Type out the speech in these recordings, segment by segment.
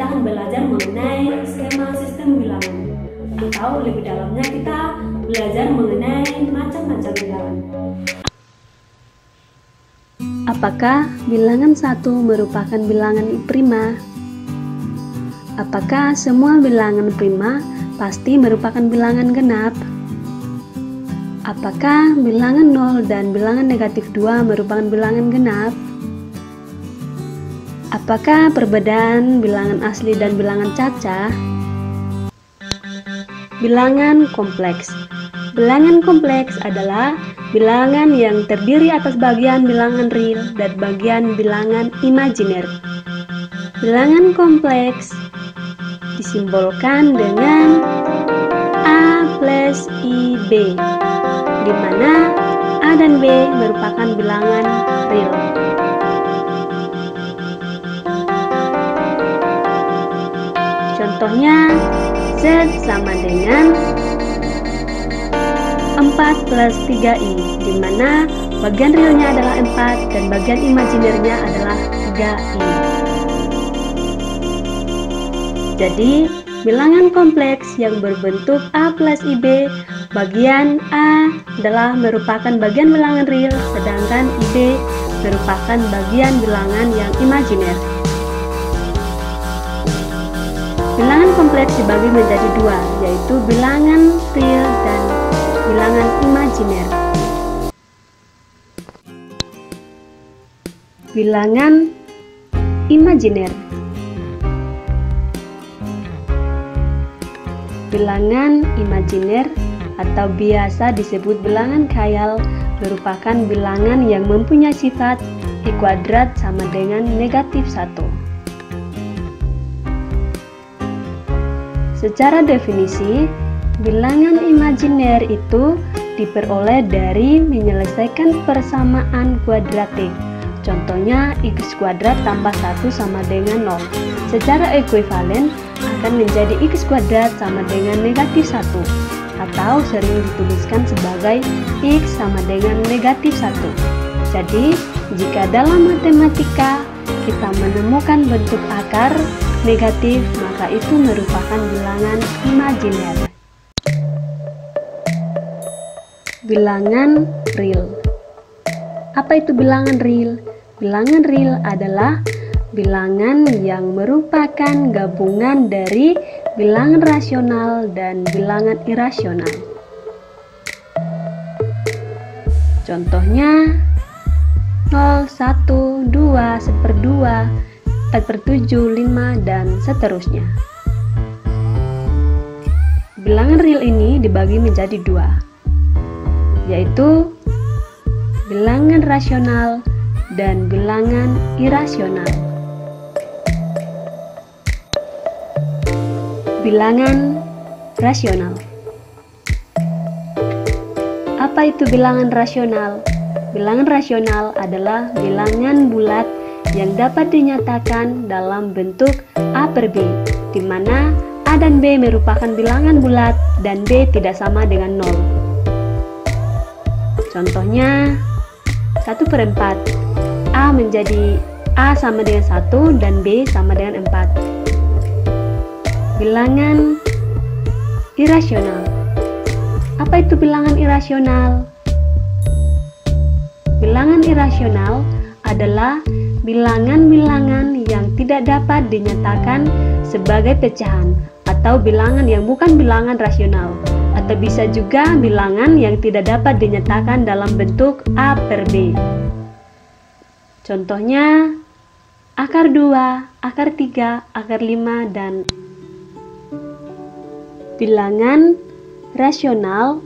akan belajar mengenai skema sistem bilangan, atau lebih dalamnya kita belajar mengenai macam-macam bilangan. Apakah bilangan 1 merupakan bilangan prima? Apakah semua bilangan prima pasti merupakan bilangan genap? Apakah bilangan 0 dan bilangan negatif 2 merupakan bilangan genap? Apakah perbedaan bilangan asli dan bilangan caca? Bilangan kompleks. Bilangan kompleks adalah bilangan yang terdiri atas bagian bilangan real dan bagian bilangan imajiner. Bilangan kompleks disimbolkan dengan A plus IB, di mana A dan B merupakan bilangan real. Contohnya, Z sama dengan 4 plus 3I, di mana bagian realnya adalah 4 dan bagian imajinernya adalah 3I. Jadi, bilangan kompleks yang berbentuk A plus IB, bagian A adalah merupakan bagian bilangan real, sedangkan IB merupakan bagian bilangan yang imajiner. Bilangan kompleks dibagi menjadi dua, yaitu bilangan real dan bilangan imajiner. Bilangan imajiner. Bilangan imajiner atau biasa disebut bilangan khayal merupakan bilangan yang mempunyai sifat I kuadrat sama dengan negatif 1. Secara definisi, bilangan imajiner itu diperoleh dari menyelesaikan persamaan kuadratik. Contohnya, x kuadrat tambah 1 sama dengan 0. Secara ekuivalen akan menjadi x kuadrat sama dengan negatif 1, atau sering dituliskan sebagai x sama dengan negatif 1. Jadi, jika dalam matematika kita menemukan bentuk akar negatif, maka itu merupakan bilangan imajiner. Bilangan real. Apa itu bilangan real? Bilangan real adalah bilangan yang merupakan gabungan dari bilangan rasional dan bilangan irasional. Contohnya 0, 1, 2, 1/2, 4/7, 5, dan seterusnya. Bilangan real ini dibagi menjadi dua, yaitu bilangan rasional dan bilangan irasional. Bilangan rasional. Apa itu bilangan rasional? Bilangan rasional adalah bilangan bulat yang dapat dinyatakan dalam bentuk A per B, di mana A dan B merupakan bilangan bulat dan B tidak sama dengan 0. Contohnya 1/4. A menjadi A sama dengan 1 dan B sama dengan 4. Bilangan irasional. Apa itu bilangan irasional? Bilangan irasional adalah bilangan-bilangan yang tidak dapat dinyatakan sebagai pecahan, atau bilangan yang bukan bilangan rasional, atau bisa juga bilangan yang tidak dapat dinyatakan dalam bentuk A per B. Contohnya akar 2, akar 3, akar 5, dan bilangan rasional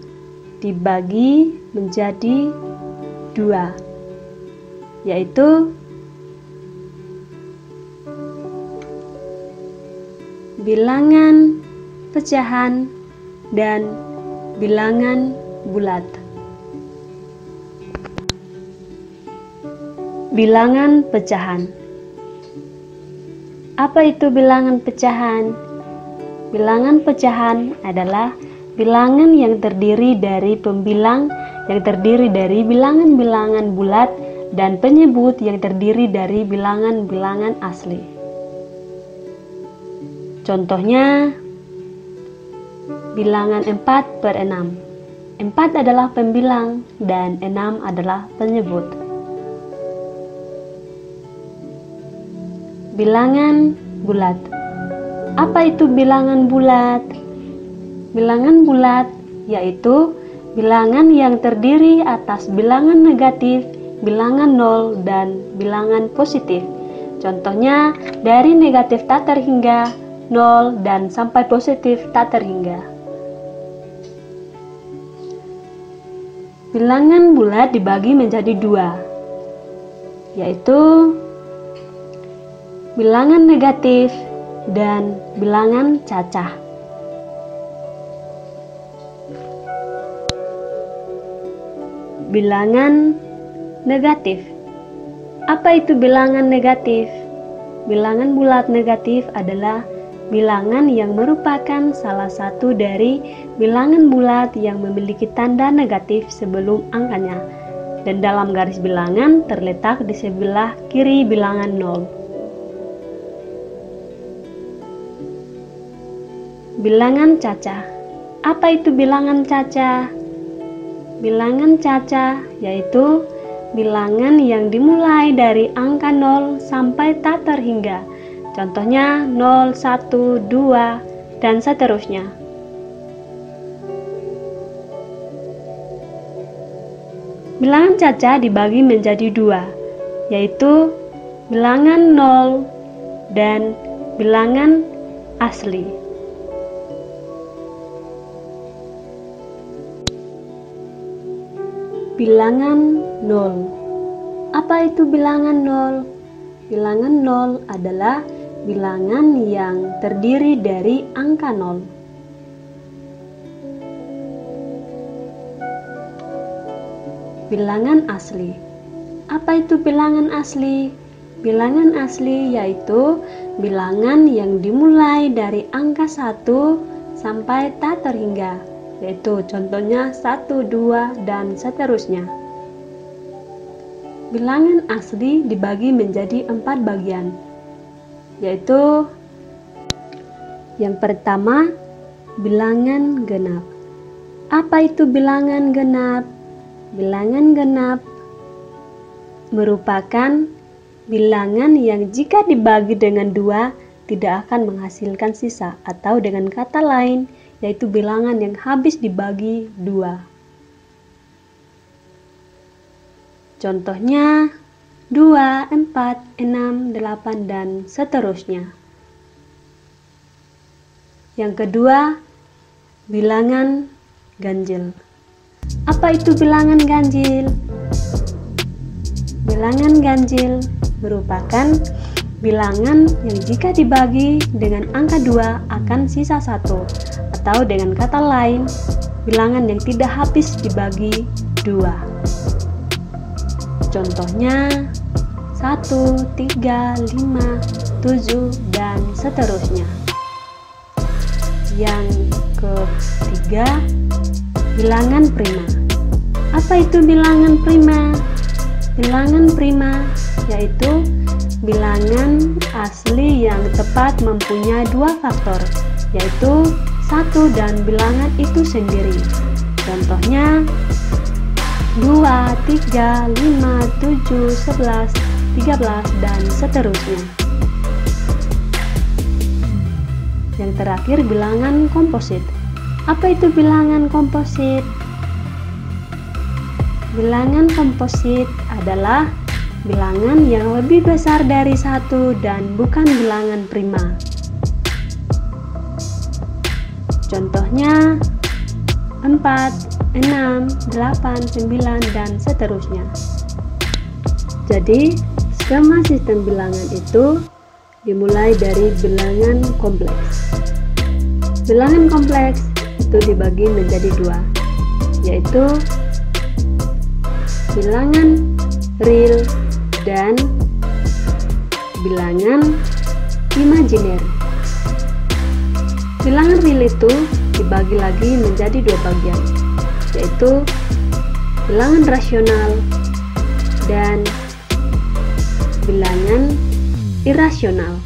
dibagi menjadi dua, yaitu bilangan pecahan dan bilangan bulat. Bilangan pecahan. Apa itu bilangan pecahan? Bilangan pecahan adalah bilangan yang terdiri dari pembilang yang terdiri dari bilangan-bilangan bulat dan penyebut yang terdiri dari bilangan-bilangan asli. Contohnya, bilangan 4/6. 4 adalah pembilang dan 6 adalah penyebut. Bilangan bulat. Apa itu bilangan bulat? Bilangan bulat yaitu bilangan yang terdiri atas bilangan negatif, bilangan nol, dan bilangan positif. Contohnya dari negatif tak terhingga, nol, dan sampai positif tak terhingga. Bilangan bulat dibagi menjadi dua, yaitu bilangan negatif dan bilangan cacah. Bilangan negatif. Apa itu bilangan negatif? Bilangan bulat negatif adalah bilangan yang merupakan salah satu dari bilangan bulat yang memiliki tanda negatif sebelum angkanya, dan dalam garis bilangan terletak di sebelah kiri bilangan 0. Bilangan cacah. Apa itu bilangan cacah? Bilangan cacah yaitu bilangan yang dimulai dari angka 0 sampai tak terhingga. Contohnya 0, 1, 2, dan seterusnya. Bilangan cacah dibagi menjadi dua, yaitu bilangan 0 dan bilangan asli. Bilangan 0. Apa itu bilangan 0? Bilangan 0 adalah bilangan yang terdiri dari angka 0. Bilangan asli. Apa itu bilangan asli? Bilangan asli yaitu bilangan yang dimulai dari angka 1 sampai tak terhingga, yaitu contohnya 1, 2, dan seterusnya. Bilangan asli dibagi menjadi 4 bagian, yaitu yang pertama, bilangan genap. Apa itu bilangan genap? Bilangan genap merupakan bilangan yang jika dibagi dengan 2 tidak akan menghasilkan sisa, atau dengan kata lain yaitu bilangan yang habis dibagi 2. Contohnya 2, 4, 6, 8, dan seterusnya. Yang kedua, bilangan ganjil. Apa itu bilangan ganjil? Bilangan ganjil merupakan bilangan yang jika dibagi dengan angka 2 akan sisa 1, atau dengan kata lain, bilangan yang tidak habis dibagi 2. Contohnya 1, 3, 5, 7, dan seterusnya. Yang ketiga, bilangan prima. Apa itu bilangan prima? Bilangan prima yaitu bilangan asli yang tepat mempunyai 2 faktor, yaitu 1 dan bilangan itu sendiri. Contohnya 2, 3, 5, 7, 11, 13, dan seterusnya. Yang terakhir, bilangan komposit. Apa itu bilangan komposit? Bilangan komposit adalah bilangan yang lebih besar dari 1 dan bukan bilangan prima. Contohnya 4, 6, 8, 9, dan seterusnya. Jadi, skema sistem bilangan itu dimulai dari bilangan kompleks. Bilangan kompleks itu dibagi menjadi 2, yaitu bilangan real dan bilangan imajiner. Bilangan real itu dibagi lagi menjadi 2 bagian, yaitu bilangan rasional dan bilangan irasional.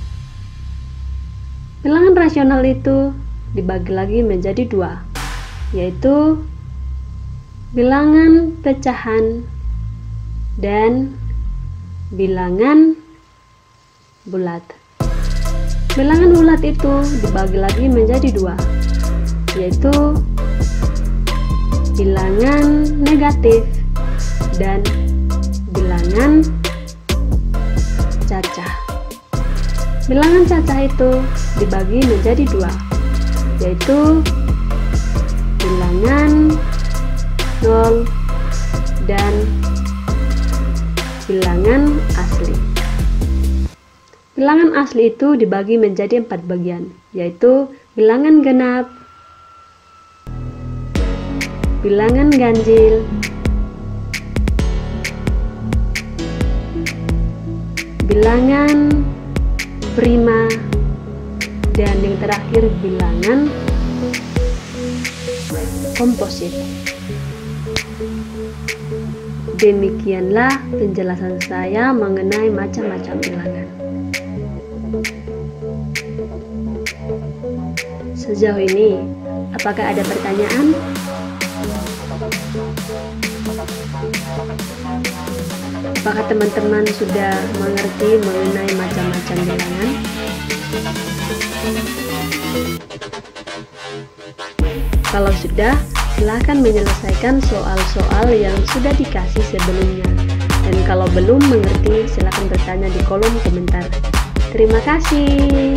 Bilangan rasional itu dibagi lagi menjadi dua, yaitu bilangan pecahan dan bilangan bulat. Bilangan bulat itu dibagi lagi menjadi dua, yaitu bilangan negatif dan bilangan cacah. Bilangan cacah itu dibagi menjadi dua, yaitu bilangan 0 dan bilangan asli. Bilangan asli itu dibagi menjadi 4 bagian, yaitu bilangan genap, bilangan ganjil, bilangan prima, dan yang terakhir bilangan komposit. Demikianlah penjelasan saya mengenai macam-macam bilangan. Sejauh ini, apakah ada pertanyaan? Apakah teman-teman sudah mengerti mengenai macam-macam bilangan? Kalau sudah, silakan menyelesaikan soal-soal yang sudah dikasih sebelumnya. Dan kalau belum mengerti, silakan bertanya di kolom komentar. Terima kasih.